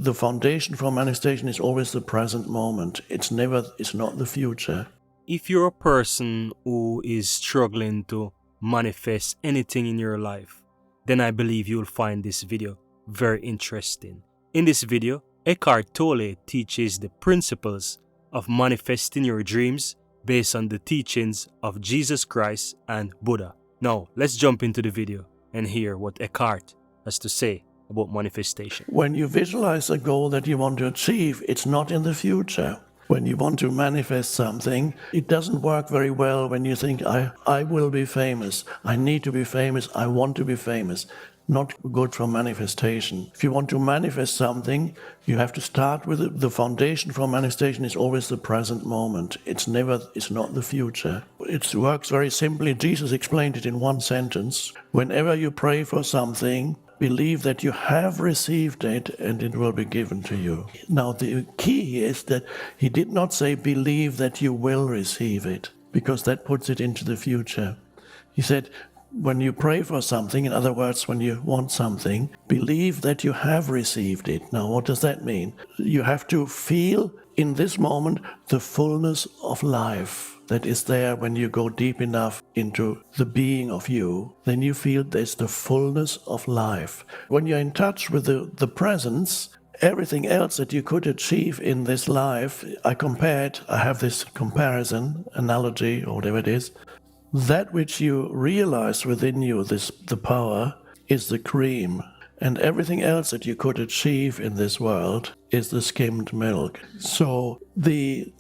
the foundation for manifestation is always the present moment. It's not the future. If you're a person who is struggling to manifest anything in your life, then I believe you'll find this video very interesting. In this video, Eckhart Tolle teaches the principles of manifesting your dreams based on the teachings of Jesus Christ and Buddha. Now, let's jump into the video and hear what Eckhart has to say about manifestation. When you visualize a goal that you want to achieve, it's not in the future. When you want to manifest something, it doesn't work very well when you think, I will be famous, I need to be famous, I want to be famous. Not good for manifestation. If you want to manifest something, you have to start with it. The foundation for manifestation is always the present moment. It's not the future. It works very simply. Jesus explained it in one sentence. Whenever you pray for something, believe that you have received it and it will be given to you. Now, the key is that he did not say believe that you will receive it, because that puts it into the future. He said, when you pray for something, in other words, when you want something, believe that you have received it. Now, what does that mean? You have to feel in this moment the fullness of life that is there. When you go deep enough into the being of you, then you feel there's the fullness of life. When you're in touch with the presence, everything else that you could achieve in this life, I have this comparison, analogy, or whatever it is. That which you realize within you, the power, is the cream. And everything else that you could achieve in this world is the skimmed milk. So the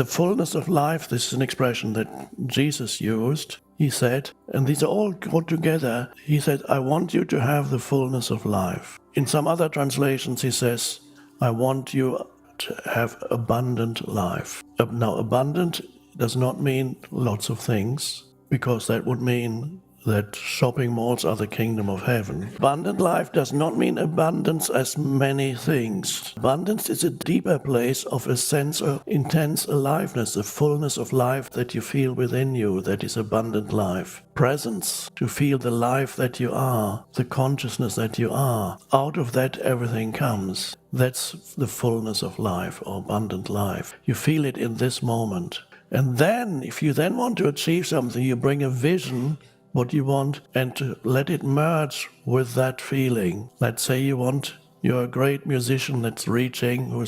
fullness of life, this is an expression that Jesus used. He said, and these are all go together, he said, I want you to have the fullness of life. In some other translations he says, I want you to have abundant life. Now, abundant does not mean lots of things, because that would mean that shopping malls are the kingdom of heaven. Abundant life does not mean abundance as many things. Abundance is a deeper place of a sense of intense aliveness, the fullness of life that you feel within you, that is abundant life. Presence, to feel the life that you are, the consciousness that you are. Out of that everything comes. That's the fullness of life, or abundant life. You feel it in this moment. And then, if you then want to achieve something, you bring a vision, what you want, and to let it merge with that feeling. Let's say you're a great musician who's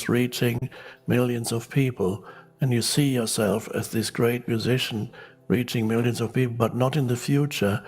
reaching millions of people, and you see yourself as this great musician reaching millions of people, but not in the future.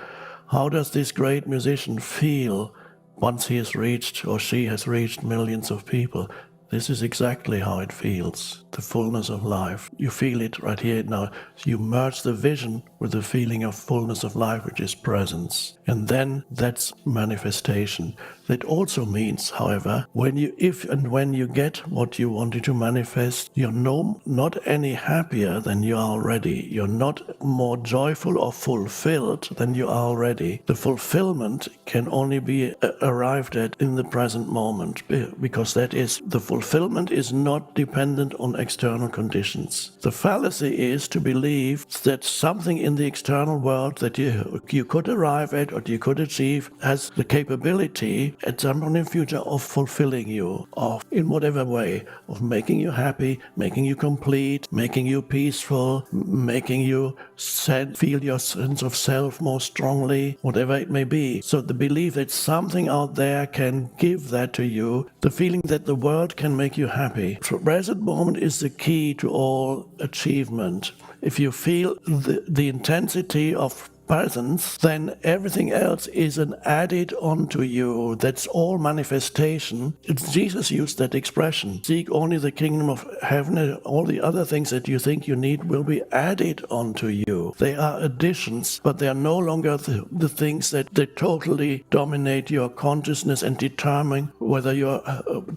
How does this great musician feel once he has reached, or she has reached, millions of people? This is exactly how it feels, the fullness of life. You feel it right here now. You merge the vision with the feeling of fullness of life, which is presence. And then that's manifestation. That also means, however, if and when you get what you wanted to manifest, you're not any happier than you are already. You're not more joyful or fulfilled than you are already. The fulfillment can only be arrived at in the present moment, because the fulfillment is not dependent on external conditions. The fallacy is to believe that something in the external world that you could arrive at or you could achieve has the capability at some point in the future of fulfilling you, of in whatever way, of making you happy, making you complete, making you peaceful, making you feel your sense of self more strongly, whatever it may be. So the belief that something out there can give that to you, the feeling that the world can make you happy. The present moment is the key to all achievement. If you feel the intensity of presence, then everything else is an added onto you. That's all manifestation. Jesus used that expression. Seek only the kingdom of heaven, and all the other things that you think you need will be added onto you. They are additions, but they are no longer the things that totally dominate your consciousness and determine whether you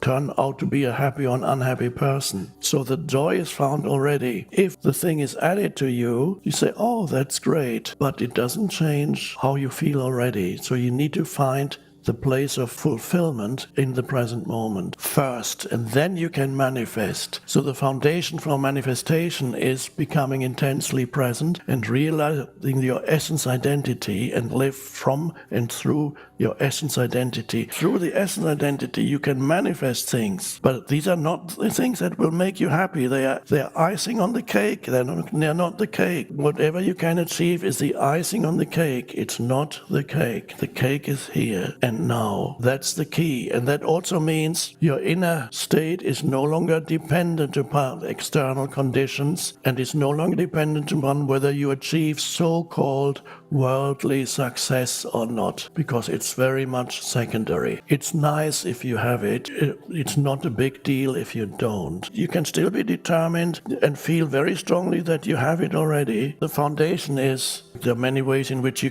turn out to be a happy or an unhappy person. So the joy is found already. If the thing is added to you, you say, oh, that's great, but it doesn't change how you feel already. So you need to find the place of fulfillment in the present moment first, and then you can manifest. So the foundation for manifestation is becoming intensely present and realizing your essence identity and live from and through your essence identity. Through the essence identity, you can manifest things, but these are not the things that will make you happy. They are icing on the cake. They're not the cake. Whatever you can achieve is the icing on the cake. It's not the cake. The cake is here and now. That's the key. And that also means your inner state is no longer dependent upon external conditions and is no longer dependent upon whether you achieve so-called worldly success or not, because it's very much secondary. It's nice if you have it. It's not a big deal if you don't. You can still be determined and feel very strongly that you have it already. The foundation is, there are many ways in which we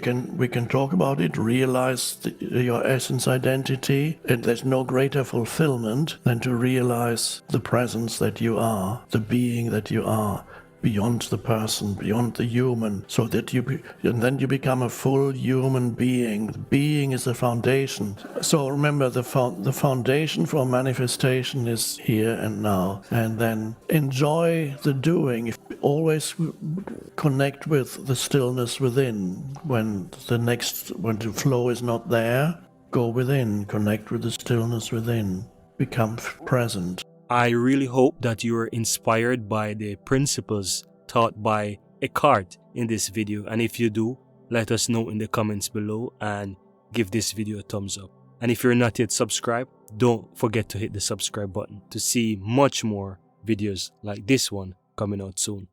can talk about it, realize your essence identity, and there's no greater fulfillment than to realize the presence that you are, the being that you are, beyond the person, beyond the human, so that and then you become a full human being. The being is the foundation. So remember, the foundation for manifestation is here and now. And then enjoy the doing. Always connect with the stillness within. When the flow is not there, go within, connect with the stillness within, become present. I really hope that you are inspired by the principles taught by Eckhart in this video, and if you do, let us know in the comments below and give this video a thumbs up. And if you're not yet subscribed, don't forget to hit the subscribe button to see much more videos like this one coming out soon.